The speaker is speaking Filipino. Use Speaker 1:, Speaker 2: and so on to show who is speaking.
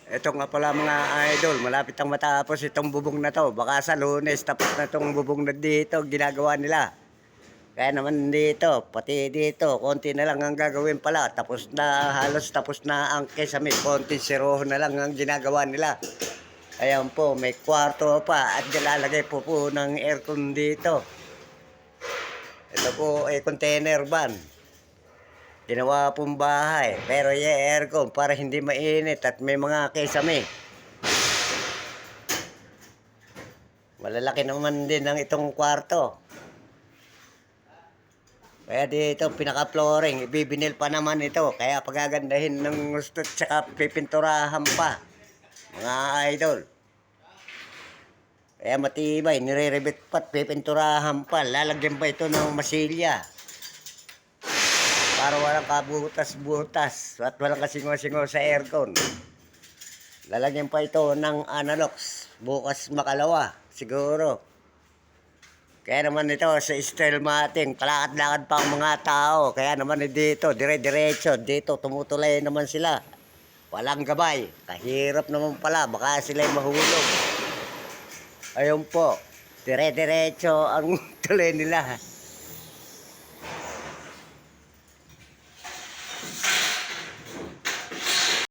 Speaker 1: Ito nga pala mga idol, malapit ang matapos itong bubong na to. Baka sa Lunes tapos na itong bubong na dito, ginagawa nila. Kaya naman dito, pati dito, konti na lang ang gagawin pala. Tapos na, halos tapos na ang kesame, konti siroho na lang ang ginagawa nila. Ayan po, may kwarto pa at nilalagay po ng aircon dito. Ito po ay container van. Ginawa pong bahay, pero yung aircon para hindi mainit at may mga kesame. Malalaki naman din ang itong kwarto. Kaya dito, pinaka-flooring, ibibinil pa naman ito. Kaya pagagandahin ng gusto at saka pipinturahan pa. Mga idol. Kaya matibay, nire-rebit pa at pipinturahan pa. Lalagyan pa ito ng masilya. Para walang kabutas-butas at walang kasingo-singo sa aircon. Lalagyan pa ito ng analogs. Bukas makalawa, siguro. Kaya naman ito sa style mating, palakad-lakad pa ang mga tao. Kaya naman dito, dire-diretso. Dito, tumutulay naman sila. Walang gabay. Kahirap naman pala, baka sila'y mahulog. Ayun po, dire-diretso ang tuloy nila.